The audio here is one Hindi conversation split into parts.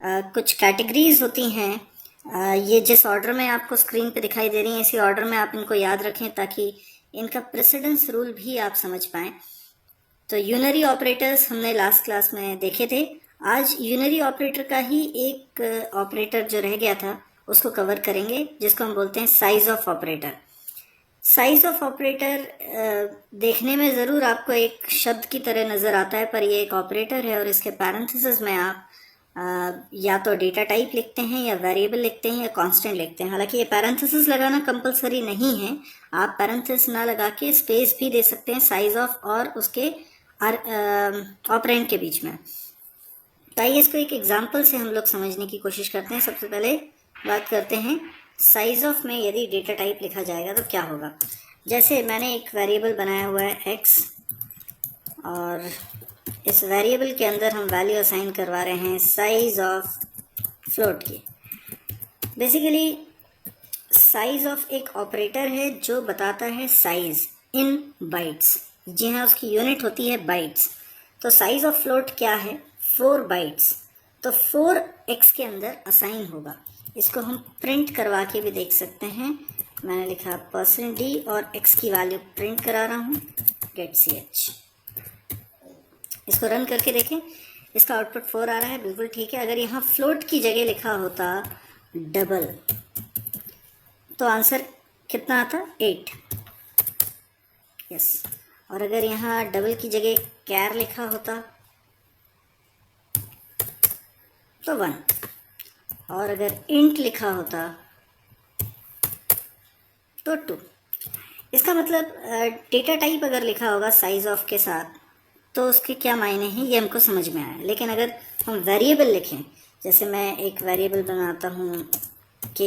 कुछ कैटेगरीज होती हैं। ये जिस ऑर्डर में आपको स्क्रीन पे दिखाई दे रही हैं इसी ऑर्डर में आप इनको याद रखें ताकि इनका प्रेसिडेंस रूल भी आप समझ पाएँ। तो यूनरी ऑपरेटर्स हमने लास्ट क्लास में देखे थे। आज यूनरी ऑपरेटर का ही एक ऑपरेटर जो रह गया था उसको कवर करेंगे, जिसको हम बोलते हैं size of operator. Size of operator देखने में ज़रूर आपको एक शब्द की तरह नज़र आता है, पर ये एक ऑपरेटर है और इसके पैरेंथेसिस में आप या तो डेटा टाइप लिखते हैं या वेरिएबल लिखते हैं या कांस्टेंट लिखते हैं। हालांकि ये पैरेंथेसिस लगाना कंपलसरी नहीं है, आप पैरेंथेसिस ना लगा के स्पेस भी दे सकते हैं साइज ऑफ और उसके ऑपरेंड के बीच में। तो आइए इसको एक एग्जाम्पल से हम लोग समझने की कोशिश करते हैं। सबसे पहले बात करते हैं साइज ऑफ में यदि डेटा टाइप लिखा जाएगा तो क्या होगा। जैसे मैंने एक वेरिएबल बनाया हुआ है x और इस वेरिएबल के अंदर हम वैल्यू असाइन करवा रहे हैं साइज ऑफ फ्लोट की। बेसिकली साइज ऑफ एक ऑपरेटर है जो बताता है साइज इन बाइट्स। जी हाँ, उसकी यूनिट होती है बाइट्स। तो साइज ऑफ फ्लोट क्या है? 4 बाइट्स। तो 4x के अंदर असाइन होगा। इसको हम प्रिंट करवा के भी देख सकते हैं। मैंने लिखा %d और x की वैल्यू प्रिंट करा रहा हूँ getch। इसको रन करके देखें, इसका आउटपुट 4 आ रहा है, बिल्कुल ठीक है। अगर यहाँ फ्लोट की जगह लिखा होता डबल तो आंसर कितना आता? 8। यस। और अगर यहाँ डबल की जगह कैर लिखा होता तो 1। और अगर इंट लिखा होता तो 2। इसका मतलब डेटा टाइप अगर लिखा होगा साइज ऑफ के साथ तो उसके क्या मायने हैं ये हमको समझ में आया। लेकिन अगर हम वेरिएबल लिखें, जैसे मैं एक वेरिएबल बनाता हूँ k,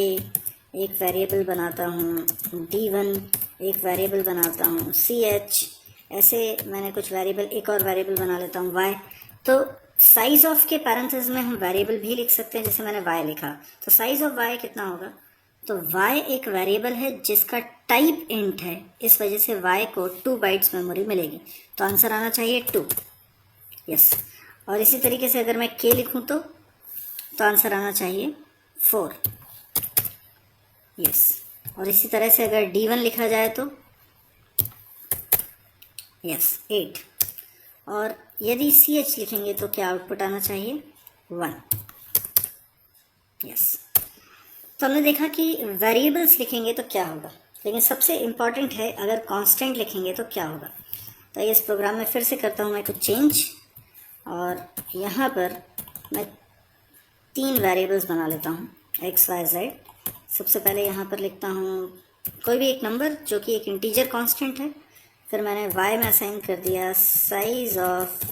एक वेरिएबल बनाता हूँ d1, एक वेरिएबल बनाता हूँ ch, ऐसे मैंने कुछ वेरिएबल, एक और वेरिएबल बना लेता हूँ y। तो साइज ऑफ के पैरेंथेसिस में हम वेरिएबल भी लिख सकते हैं, जैसे मैंने y लिखा तो साइज ऑफ y कितना होगा? तो y एक वेरिएबल है जिसका टाइप इंट है, इस वजह से y को 2 बाइट्स मेमोरी मिलेगी। तो आंसर आना चाहिए 2। यस। और इसी तरीके से अगर मैं k लिखूं तो आंसर आना चाहिए 4। यस। और इसी तरह से अगर d1 लिखा जाए तो यस 8। और यदि ch लिखेंगे तो क्या आउटपुट आना चाहिए? 1। यस। तो हमने देखा कि वेरिएबल्स लिखेंगे तो क्या होगा, लेकिन सबसे इम्पॉर्टेंट है अगर कांस्टेंट लिखेंगे तो क्या होगा। तो इस प्रोग्राम में फिर से करता हूँ मैं कुछ चेंज और यहाँ पर मैं 3 वेरिएबल्स बना लेता हूँ x, y, z। सबसे पहले यहाँ पर लिखता हूँ कोई भी एक नंबर जो कि एक इंटीजर कांस्टेंट है। फिर मैंने y में असाइन कर दिया साइज ऑफ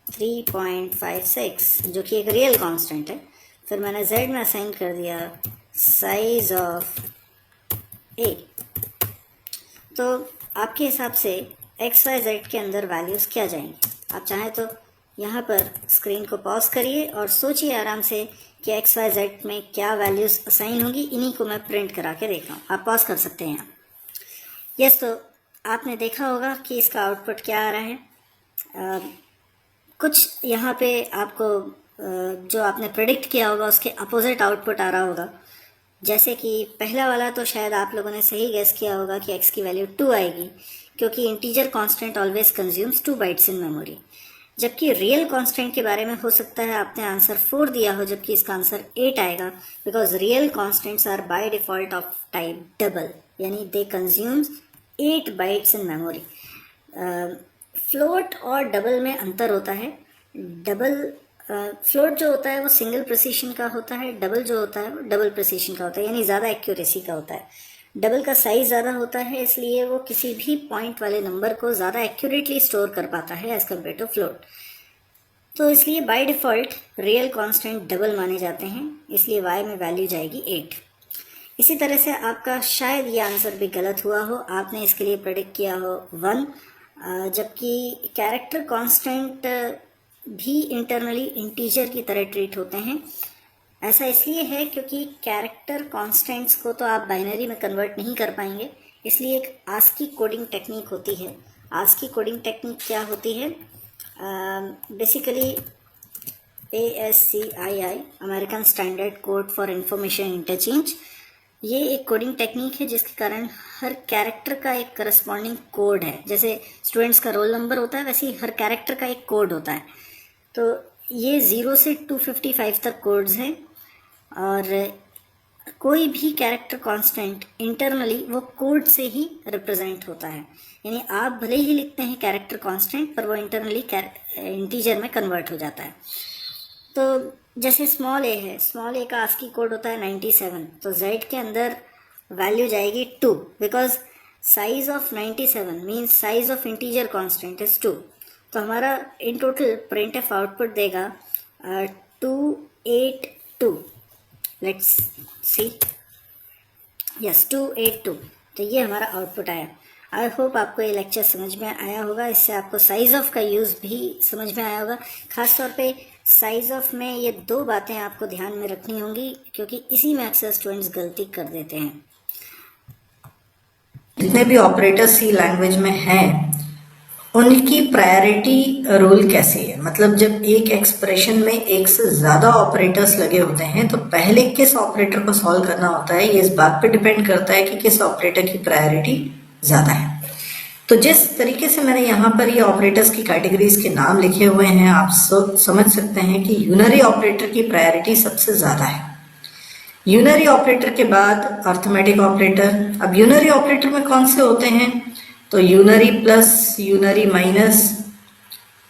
3.56 जो कि एक रियल कांस्टेंट है। फिर मैंने z में असाइन कर दिया साइज ऑफ a। तो आपके हिसाब से x, y, z के अंदर वैल्यूज़ क्या जाएंगे? आप चाहें तो यहाँ पर स्क्रीन को पॉज करिए और सोचिए आराम से कि x, y, z में क्या वैल्यूज़ असाइन होंगी। इन्हीं को मैं प्रिंट करा के देख रहा हूँ, आप पॉज कर सकते हैं यहाँ। यस। तो आपने देखा होगा कि इसका आउटपुट क्या आ रहा है। कुछ यहाँ पे आपको जो आपने प्रेडिक्ट किया होगा उसके अपोजिट आउटपुट आ रहा होगा। जैसे कि पहला वाला तो शायद आप लोगों ने सही गेस किया होगा कि x की वैल्यू 2 आएगी, क्योंकि integer constant always consumes 2 bytes in memory. जबकि रियल कांस्टेंट के बारे में हो सकता है आपने आंसर 4 दिया हो, जबकि इसका आंसर 8 आएगा, because real constants are by default of type double, यानी they consumes 8 bytes in memory. Float और डबल में अंतर होता है। फ्लोट जो होता है वो सिंगल प्रिसिशन का होता है, डबल जो होता है वो डबल प्रिसिशन का होता है, यानी ज़्यादा एक्यूरेसी का होता है। डबल का साइज़ ज़्यादा होता है, इसलिए वो किसी भी पॉइंट वाले नंबर को ज़्यादा एक्यूरेटली स्टोर कर पाता है एज़ कम्पेयर टू फ्लोट। तो इसलिए by default real constant double माने जाते हैं, इसलिए y में वैल्यू जाएगी 8। इसी तरह से आपका शायद ये आंसर भी गलत हुआ हो, आपने इसके लिए प्रेडिक्ट किया हो 1, जबकि कैरेक्टर कांस्टेंट भी इंटरनली इंटीजर की तरह ट्रीट होते हैं। ऐसा इसलिए है क्योंकि कैरेक्टर कांस्टेंट्स को तो आप बाइनरी में कन्वर्ट नहीं कर पाएंगे, इसलिए एक आस्की कोडिंग टेक्निक होती है। आस्की कोडिंग टेक्निक क्या होती है? Basically ASCII, American standard code for information interchange. ये एक कोडिंग टेक्निक है जिसके कारण हर कैरेक्टर का एक करस्पॉन्डिंग कोड है। जैसे स्टूडेंट्स का रोल नंबर होता है, वैसे ही हर कैरेक्टर का एक कोड होता है। तो ये 0 से 255 तक कोड्स हैं, और कोई भी कैरेक्टर कांस्टेंट इंटरनली वो कोड से ही रिप्रेजेंट होता है। यानी आप भले ही लिखते हैं कैरेक्टर कांस्टेंट, पर वो इंटरनली इंटीजर में कन्वर्ट हो जाता है। तो जैसे स्मॉल ए है, स्मॉल ए का आस्की कोड होता है 97, तो z के अंदर वैल्यू जाएगी 2, because size of 97 means size of integer constant is 2। तो हमारा इन टोटल printf आउटपुट देगा 282। Let's see, yes 282। तो ये हमारा आउटपुट आया। आई होप आपको ये लेक्चर समझ में आया होगा। इससे आपको साइज ऑफ का यूज़ भी समझ में आया होगा। खास तौर पे साइज ऑफ में ये 2 बातें आपको ध्यान में रखनी होंगी, क्योंकि इसी में अक्सर स्टूडेंट्स गलती कर देते हैं। जितने भी ऑपरेटर सी लैंग्वेज में हैं उनकी प्रायोरिटी रूल कैसी है, मतलब जब एक एक्सप्रेशन में एक से ज्यादा ऑपरेटर्स लगे होते हैं तो पहले किस ऑपरेटर को सॉल्व करना होता है, ये इस बात पे डिपेंड करता है कि किस ऑपरेटर की प्रायोरिटी ज्यादा है। तो जिस तरीके से मैंने यहाँ पर ये ऑपरेटर्स की कैटेगरीज के नाम लिखे हुए हैं, आप समझ सकते हैं कि यूनरी ऑपरेटर की प्रायोरिटी सबसे ज्यादा है। यूनरी ऑपरेटर के बाद अर्थमेटिक ऑपरेटर। अब यूनरी ऑपरेटर में कौन से होते हैं, तो यूनरी प्लस, यूनरी माइनस,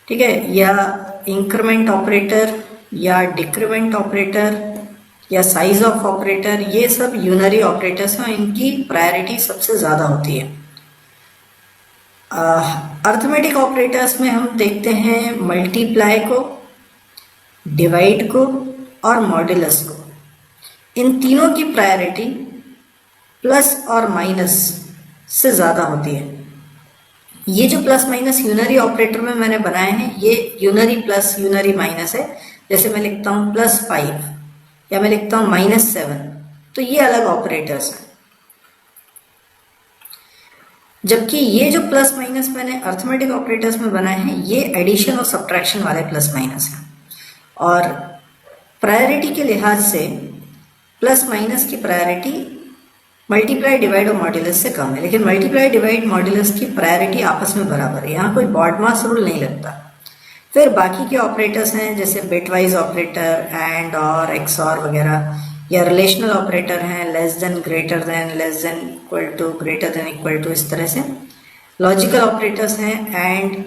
ठीक है, या इंक्रीमेंट ऑपरेटर या डिक्रीमेंट ऑपरेटर या साइज ऑफ ऑपरेटर, ये सब यूनरी ऑपरेटर्स हैं, इनकी प्रायोरिटी सबसे ज्यादा होती है। अर्थमेटिक ऑपरेटर्स में हम देखते हैं मल्टीप्लाई को, डिवाइड को और मॉड्यूलस को। इन तीनों की प्रायोरिटी प्लस और माइनस से ज्यादा होती है। ये जो प्लस माइनस यूनरी ऑपरेटर में मैंने बनाए हैं, ये यूनरी प्लस यूनरी माइनस है। जैसे मैं लिखता हूं +5 या मैं लिखता हूं -7, तो ये अलग ऑपरेटर्स हैं। जबकि ये जो प्लस माइनस मैंने अर्थमेटिक ऑपरेटर्स में बनाए हैं, ये एडिशन और सब्ट्रैक्शन वाले प्लस माइनस हैं। और प्रायोरिटी के लिहाज से प्लस माइनस की प्रायोरिटी मल्टीप्लाई, डिवाइड और मॉड्यूलस से कम है, लेकिन मल्टीप्लाई, डिवाइड, मॉड्यूलस की प्रायोरिटी आपस में बराबर है। यहाँ कोई बॉडमास रूल नहीं लगता। फिर बाकी के ऑपरेटर्स हैं जैसे बिटवाइज ऑपरेटर, एंड और, एक्सऑर वगैरह, या रिलेशनल ऑपरेटर हैं less than, greater than, less than, equal to, greater than, equal to, इस तरह से। लॉजिकल ऑपरेटर्स हैं एंड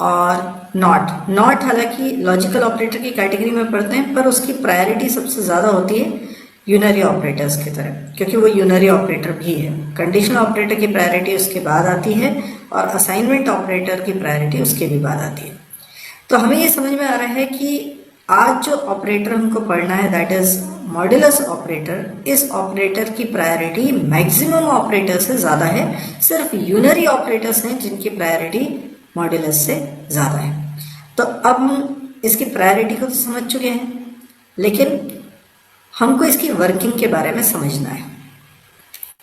और नॉट। नॉट हालांकि लॉजिकल ऑपरेटर की कैटेगरी में पढ़ते हैं, पर उसकी प्रायोरिटी सबसे ज़्यादा होती है यूनरी ऑपरेटर्स की तरह, क्योंकि वो यूनरी ऑपरेटर भी है। कंडीशनल ऑपरेटर की प्रायोरिटी उसके बाद आती है और असाइनमेंट ऑपरेटर की प्रायोरिटी उसके भी बाद आती है। तो हमें ये समझ में आ रहा है कि आज जो ऑपरेटर हमको पढ़ना है, दैट इज मॉड्यूलस ऑपरेटर। इस ऑपरेटर की प्रायोरिटी मैक्सिमम ऑपरेटर से ज़्यादा है। सिर्फ यूनरी ऑपरेटर्स हैं जिनकी प्रायोरिटी मॉड्यूलस से ज़्यादा है। तो अब हम इसकी प्रायोरिटी को तो समझ चुके हैं, लेकिन हमको इसकी वर्किंग के बारे में समझना है।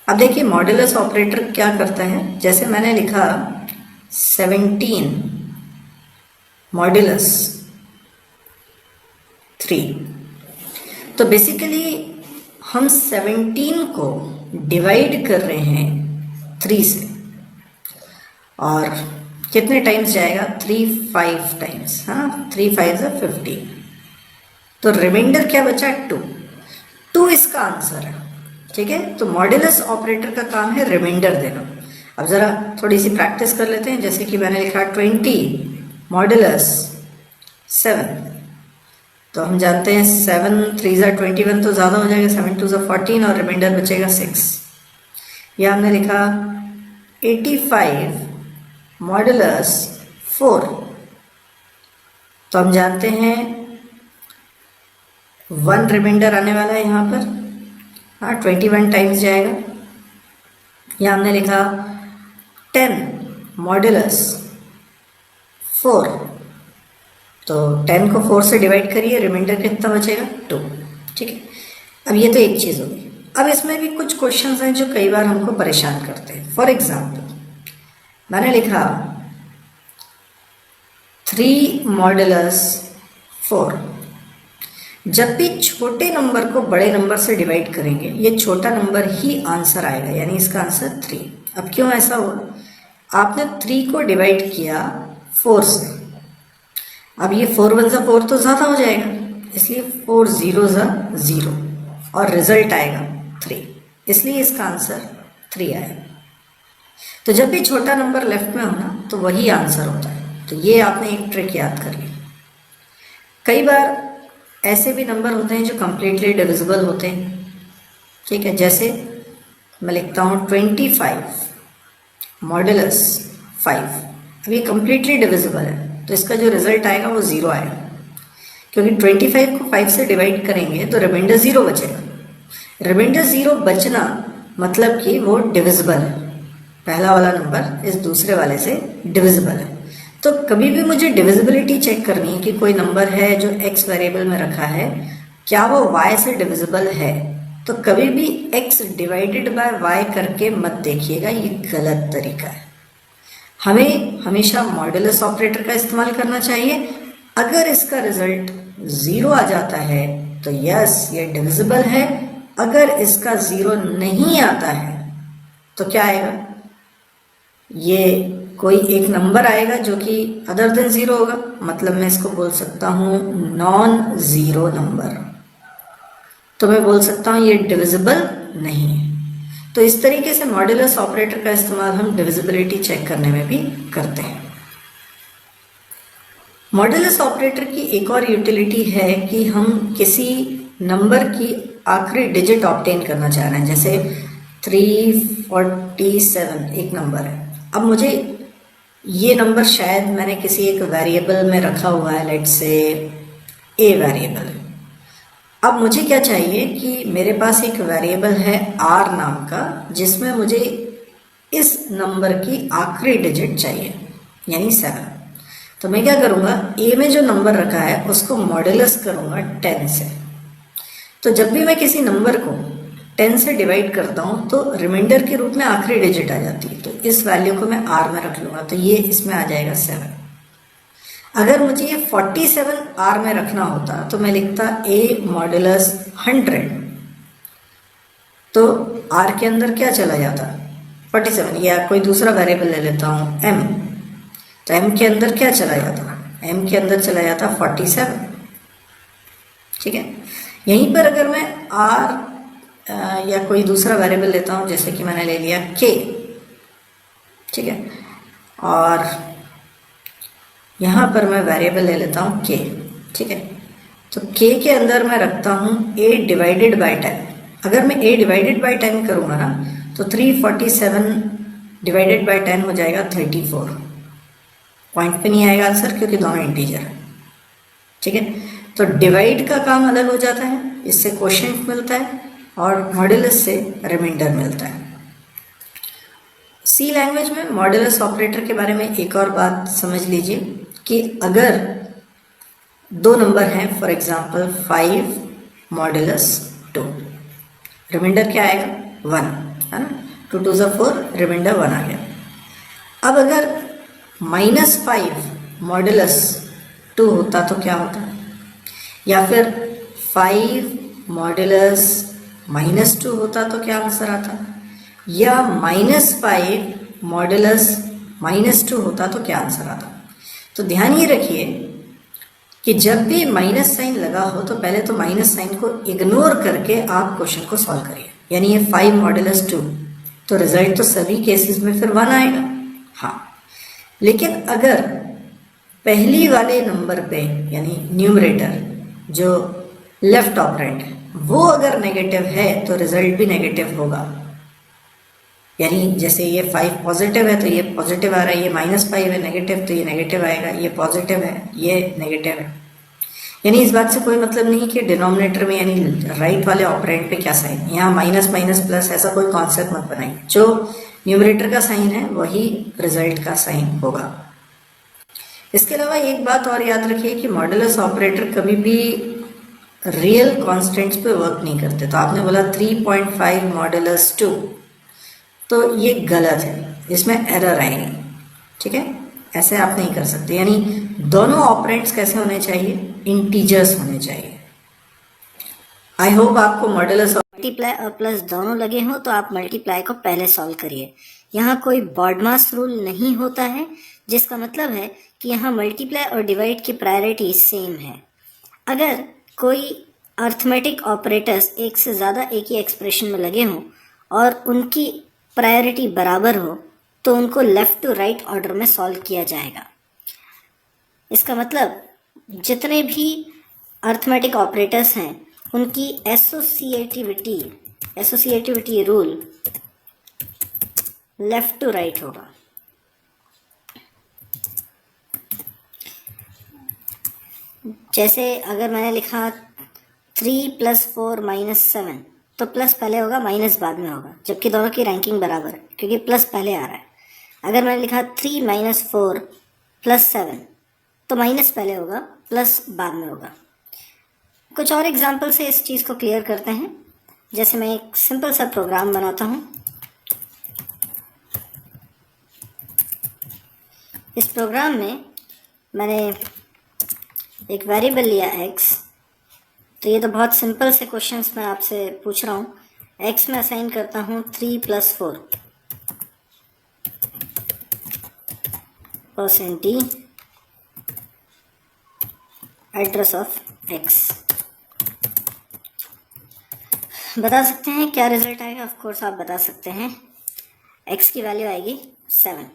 अब देखिए मॉड्यूलस ऑपरेटर क्या करता है। जैसे मैंने लिखा 17 मॉड्यूलस 3, तो बेसिकली हम 17 को डिवाइड कर रहे हैं 3 से, और कितने टाइम्स जाएगा, 3 टाइम्स, हाँ 3 5 है 50। तो रिमाइंडर क्या बचा, 2 इसका आंसर है, ठीक है। तो मॉड्यूलस ऑपरेटर का काम है रिमाइंडर देना। अब जरा थोड़ी सी प्रैक्टिस कर लेते हैं। जैसे कि मैंने लिखा 20 मॉड्यूलस 7, तो हम जानते हैं 7 3 ज़ा 21 तो ज़्यादा हो जाएगा, 7 2 ज़ा 14 और रिमाइंडर बचेगा 6। या हमने लिखा 85 मॉड्यूलस 4, तो हम जानते हैं 1 रिमाइंडर आने वाला है यहाँ पर, हाँ 21 टाइम्स जाएगा। यहाँ हमने लिखा 10 मॉड्यूलस 4, तो 10 को 4 से डिवाइड करिए, रिमाइंडर कितना बचेगा, 2, ठीक है। अब ये तो एक चीज़ होगी। अब इसमें भी कुछ क्वेश्चंस हैं जो कई बार हमको परेशान करते हैं। फॉर एग्जाम्पल मैंने लिखा 3 मॉड्यूलस 4, जब भी छोटे नंबर को बड़े नंबर से डिवाइड करेंगे ये छोटा नंबर ही आंसर आएगा, यानी इसका आंसर 3। अब क्यों ऐसा हुआ? आपने 3 को डिवाइड किया 4 से, अब ये 4 1 ज़ा 4 तो ज़्यादा हो जाएगा, इसलिए 4 0 ज़ा 0 और रिजल्ट आएगा 3, इसलिए इसका आंसर 3 आएगा। तो जब भी छोटा नंबर लेफ्ट में हो ना तो वही आंसर होता है। तो ये आपने एक ट्रिक याद कर ली। कई बार ऐसे भी नंबर होते हैं जो कंप्लीटली डिविजिबल होते हैं, ठीक है। जैसे मैं लिखता हूँ 25 मॉडुलस 5, अब ये कंप्लीटली डिविजिबल है तो इसका जो रिजल्ट आएगा वो 0 आएगा, क्योंकि 25 को 5 से डिवाइड करेंगे तो रिमाइंडर 0 बचेगा। रिमाइंडर 0 बचना मतलब कि वो डिविजिबल है, पहला वाला नंबर इस दूसरे वाले से डिविजिबल है। तो कभी भी मुझे डिविजिबिलिटी चेक करनी है कि कोई नंबर है जो x वेरिएबल में रखा है, क्या वो y से डिविजिबल है, तो कभी भी x डिवाइडेड बाय y करके मत देखिएगा, ये गलत तरीका है। हमें हमेशा मॉडुलस ऑपरेटर का इस्तेमाल करना चाहिए। अगर इसका रिजल्ट 0 आ जाता है तो यस ये डिविजिबल है, अगर इसका 0 नहीं आता है तो क्या आएगा? ये कोई एक नंबर आएगा जो कि अदर देन 0 होगा, मतलब मैं इसको बोल सकता हूँ नॉन ज़ीरो नंबर, तो मैं बोल सकता हूँ ये डिविजिबल नहीं है। तो इस तरीके से मॉडुलस ऑपरेटर का इस्तेमाल हम डिविजिबिलिटी चेक करने में भी करते हैं। मॉडुलस ऑपरेटर की एक और यूटिलिटी है कि हम किसी नंबर की आखिरी डिजिट ऑब्टेन करना चाह रहे हैं। जैसे 347 एक नंबर है, अब मुझे ये नंबर शायद मैंने किसी एक वेरिएबल में रखा हुआ है, लेट्स से ए वेरिएबल। अब मुझे क्या चाहिए कि मेरे पास एक वेरिएबल है आर नाम का, जिसमें मुझे इस नंबर की आखिरी डिजिट चाहिए यानी 7। तो मैं क्या करूँगा, ए में जो नंबर रखा है उसको मॉडुलस करूँगा 10 से। तो जब भी मैं किसी नंबर को 10 से डिवाइड करता हूँ तो रिमाइंडर के रूप में आखिरी डिजिट आ जाती है, तो इस वैल्यू को मैं आर में रख लूँगा, तो ये इसमें आ जाएगा 7। अगर मुझे ये 47 आर में रखना होता तो मैं लिखता ए मॉडुलस 100, तो आर के अंदर क्या चला जाता 47, या कोई दूसरा वेरिएबल ले लेता हूँ एम, तो एम के अंदर क्या चला जाता, एम के अंदर चला जाता 47, ठीक है। यहीं पर अगर मैं आर या कोई दूसरा वेरिएबल लेता हूँ, जैसे कि मैंने ले लिया के, ठीक है, और यहाँ पर मैं वेरिएबल ले लेता हूँ के, ठीक है। तो के के अंदर मैं रखता हूँ a डिवाइडेड बाई 10। अगर मैं a डिवाइडेड बाई 10 करूँगा ना तो 347 डिवाइडेड बाई 10 हो जाएगा 34। पॉइंट पे नहीं आएगा आंसर क्योंकि दोनों इंटीजर है, ठीक है। तो डिवाइड का काम अलग हो जाता है, इससे क्वोशिएंट मिलता है और मॉडुलस से रिमाइंडर मिलता है। सी लैंग्वेज में मॉडुलस ऑपरेटर के बारे में एक और बात समझ लीजिए कि अगर दो नंबर हैं, फॉर एग्जांपल 5 मॉडुलस 2, रिमाइंडर क्या आएगा 1, है ना, 2 2 4, रिमाइंडर 1 आ गया। अब अगर -5 मॉडुलस 2 होता तो क्या होता, या फिर 5 मॉडुलस -2 होता तो क्या आंसर आता, या -5 मॉडुलस -2 होता तो क्या आंसर आता। तो ध्यान ये रखिए कि जब भी माइनस साइन लगा हो तो पहले तो माइनस साइन को इग्नोर करके आप क्वेश्चन को सॉल्व करिए। यानी ये 5 मॉडुलस 2, तो रिजल्ट तो सभी केसेस में फिर 1 आएगा, हाँ। लेकिन अगर पहली वाले नंबर पे यानी न्यूमरेटर जो लेफ्ट ऑपरेंड है वो अगर नेगेटिव है तो रिजल्ट भी नेगेटिव होगा। यानी जैसे ये 5 पॉजिटिव है तो ये पॉजिटिव आ रहा है, ये -5 है नेगेटिव तो ये नेगेटिव आएगा, ये पॉजिटिव है ये नेगेटिव है। यानी इस बात से कोई मतलब नहीं कि डिनोमिनेटर में यानी राइट वाले ऑपरेंड पे क्या साइन, यहाँ माइनस माइनस प्लस ऐसा कोई कॉन्सेप्ट मत बनाइए। जो न्यूमरेटर का साइन है वही रिजल्ट का साइन होगा। इसके अलावा एक बात और याद रखिए कि मॉडुलस ऑपरेटर कभी भी रियल कॉन्स्टेंट्स पे वर्क नहीं करते। तो आपने बोला 3.5 मॉडुलस 2, तो ये गलत है, इसमें एरर आएगी, ठीक है। ऐसे आप नहीं कर सकते। यानी दोनों ऑपरेंड्स कैसे होने चाहिए, इंटीजर्स होने चाहिए। आई होप आपको मॉड्यूलस मल्टीप्लाई और प्लस दोनों लगे हो तो आप मल्टीप्लाई को पहले सॉल्व करिए। यहाँ कोई बॉडमास रूल नहीं होता है, जिसका मतलब है कि यहाँ मल्टीप्लाई और डिवाइड की प्रायोरिटी सेम है। अगर कोई अर्थमेटिक ऑपरेटर्स एक से ज़्यादा एक ही एक्सप्रेशन में लगे हों और उनकी प्रायोरिटी बराबर हो तो उनको लेफ़्ट टू राइट ऑर्डर में सॉल्व किया जाएगा। इसका मतलब जितने भी अर्थमेटिक ऑपरेटर्स हैं उनकी associativity rule left to right होगा। जैसे अगर मैंने लिखा 3 + 4 - 7 तो प्लस पहले होगा, माइनस बाद में होगा, जबकि दोनों की रैंकिंग बराबर है क्योंकि प्लस पहले आ रहा है। अगर मैंने लिखा 3 - 4 + 7 तो माइनस पहले होगा, प्लस बाद में होगा। कुछ और एग्जाम्पल से इस चीज़ को क्लियर करते हैं। जैसे मैं एक सिंपल सा प्रोग्राम बनाता हूँ। इस प्रोग्राम में मैंने एक वेरिएबल लिया x। तो ये तो बहुत सिंपल से क्वेश्चंस मैं आपसे पूछ रहा हूँ। x में असाइन करता हूँ 3 + 4 %d एड्रेस ऑफ x। बता सकते हैं क्या रिजल्ट आएगा? ऑफ कोर्स आप बता सकते हैं। x की वैल्यू आएगी 7।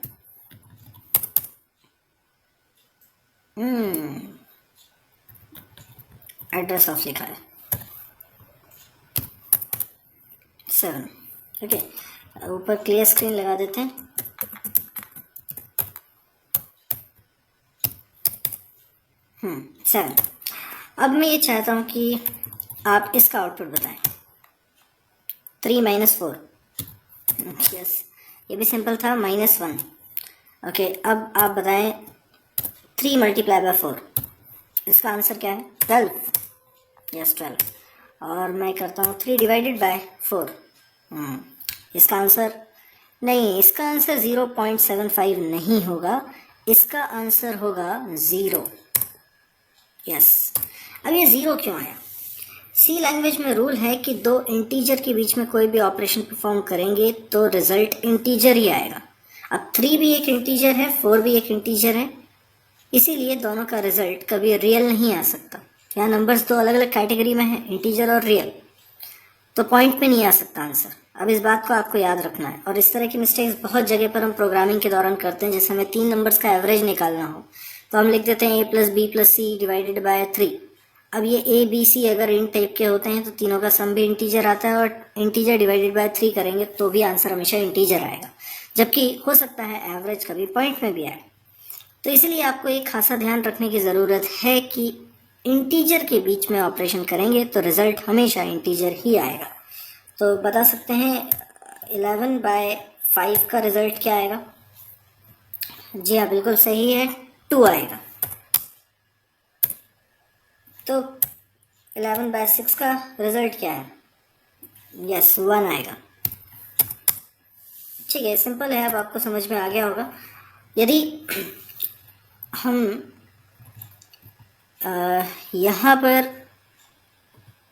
एड्रेस ऑफ लिखा है 7। ओके, ऊपर क्लियर स्क्रीन लगा देते हैं। सेवन। अब मैं ये चाहता हूँ कि आप इसका आउटपुट बताएं। 3 - 4। यस, ये भी सिंपल था, -1। ओके, अब आप बताएं 3 × 4। इसका आंसर क्या है? 12। यस, 12। और मैं करता हूँ 3 / 4। इसका आंसर नहीं, इसका आंसर 0.75 नहीं होगा, इसका आंसर होगा 0। यस। अब ये 0 क्यों आया? सी लैंग्वेज में रूल है कि दो इंटीजर के बीच में कोई भी ऑपरेशन परफॉर्म करेंगे तो रिजल्ट इंटीजर ही आएगा। अब 3 भी एक इंटीजर है, 4 भी एक इंटीजर है, इसीलिए दोनों का रिजल्ट कभी रियल नहीं आ सकता। यहाँ नंबर्स दो अलग अलग कैटेगरी में है, इंटीजर और रियल, तो पॉइंट पे नहीं आ सकता आंसर। अब इस बात को आपको याद रखना है। और इस तरह की मिस्टेक्स बहुत जगह पर हम प्रोग्रामिंग के दौरान करते हैं। जैसे हमें 3 नंबर्स का एवरेज निकालना हो तो हम लिख देते हैं a + b + c / 3। अब ये a b c अगर इन टाइप के होते हैं तो तीनों का सम भी इंटीजर आता है, और इंटीजर / 3 करेंगे तो भी आंसर हमेशा इंटीजर आएगा, जबकि हो सकता है एवरेज कभी पॉइंट में भी आए। तो इसलिए आपको एक खासा ध्यान रखने की ज़रूरत है कि इंटीजर के बीच में ऑपरेशन करेंगे तो रिजल्ट हमेशा इंटीजर ही आएगा। तो बता सकते हैं 11/5 का रिजल्ट क्या आएगा? जी हाँ, बिल्कुल सही है, 2 आएगा। तो 11/6 का रिजल्ट क्या है? यस, 1 आएगा। ठीक है, सिंपल है, अब आपको समझ में आ गया होगा। यदि हम यहाँ पर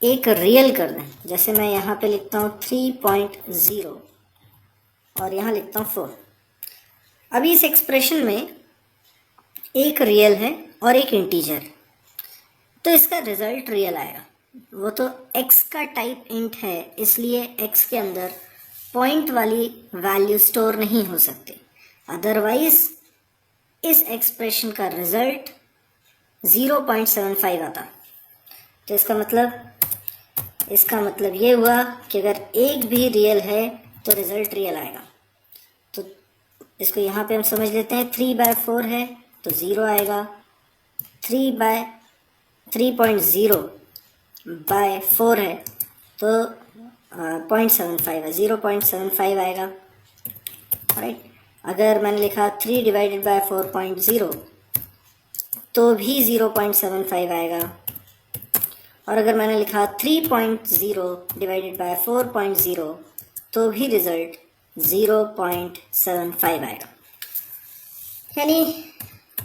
एक रियल कर दें, जैसे मैं यहाँ पे लिखता हूँ 3.0 और यहाँ लिखता हूँ 4। अभी इस एक्सप्रेशन में एक रियल है और एक इंटीजर, तो इसका रिजल्ट रियल आएगा। वो तो x का टाइप इंट है, इसलिए x के अंदर पॉइंट वाली वैल्यू स्टोर नहीं हो सकती। अदरवाइज इस एक्सप्रेशन का रिजल्ट 0.75 आता। तो इसका मतलब ये हुआ कि अगर एक भी रियल है तो रिजल्ट रियल आएगा। तो इसको यहाँ पे हम समझ लेते हैं, 3/4 है तो 0 आएगा, 3.0/4 है तो 0.75 है, 0.75 आएगा। राइट। अगर मैंने लिखा 3 / 4.0 तो भी 0.75 आएगा, और अगर मैंने लिखा 3.0 / 4.0 तो भी रिजल्ट 0.75 आएगा। यानी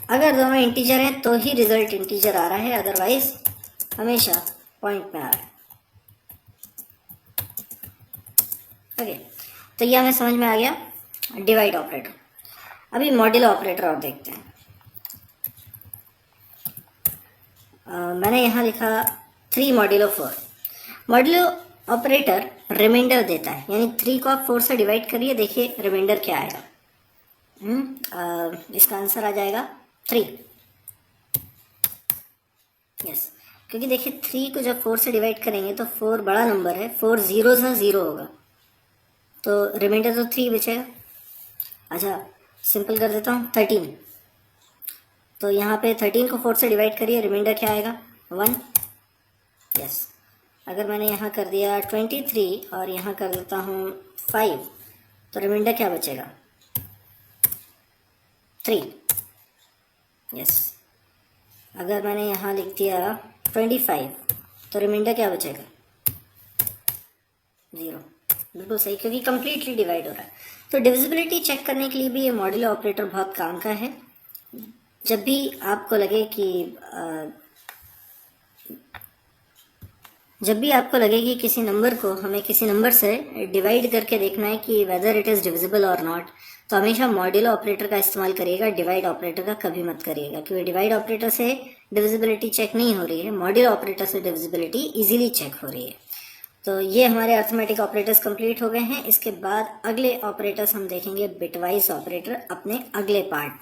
अगर दोनों इंटीजर हैं तो ही रिजल्ट इंटीजर आ रहा है, अदरवाइज हमेशा पॉइंट में आ रहा है। ओके, तो ये हमें समझ में आ गया डिवाइड ऑपरेटर। अभी मॉड्यूलो ऑपरेटर और देखते हैं। मैंने यहाँ लिखा 3 मॉड्यूलो 4। मॉड्यूलो ऑपरेटर रिमाइंडर देता है, यानी 3 को आप 4 से डिवाइड करिए, देखिए रिमाइंडर क्या आएगा। इसका आंसर आ जाएगा 3। यस, क्योंकि देखिए 3 को जब 4 से डिवाइड करेंगे तो 4 बड़ा नंबर है, 4 जीरो से 0 होगा, तो रिमाइंडर तो 3 बचेगा। अच्छा, सिंपल कर देता हूँ 13। तो यहाँ पे 13 को 4 से डिवाइड करिए, रिमाइंडर क्या आएगा 1। यस, अगर मैंने यहाँ कर दिया 23 और यहाँ कर देता हूँ 5, तो रिमाइंडर क्या बचेगा 3। यस, अगर मैंने यहाँ लिख दिया 25, तो रिमाइंडर क्या बचेगा 0। बिल्कुल सही, क्योंकि कम्प्लीटली डिवाइड हो रहा है। तो डिविजिबिलिटी चेक करने के लिए भी ये मॉड्यूलो ऑपरेटर बहुत काम का है। जब भी आपको लगे कि किसी नंबर को हमें किसी नंबर से डिवाइड करके देखना है कि वेदर इट इज़ डिविजिबल और नॉट, तो हमेशा मॉड्यूलो ऑपरेटर का इस्तेमाल करिएगा, डिवाइड ऑपरेटर का कभी मत करिएगा, क्योंकि डिवाइड ऑपरेटर से डिविजिबिलिटी चेक नहीं हो रही है, मॉड्यूलो ऑपरेटर से डिविजिबिलिटी इजीली चेक हो रही है। तो ये हमारे अर्थमेटिक ऑपरेटर्स कंप्लीट हो गए हैं। इसके बाद अगले ऑपरेटर्स हम देखेंगे बिटवाइज ऑपरेटर अपने अगले पार्ट।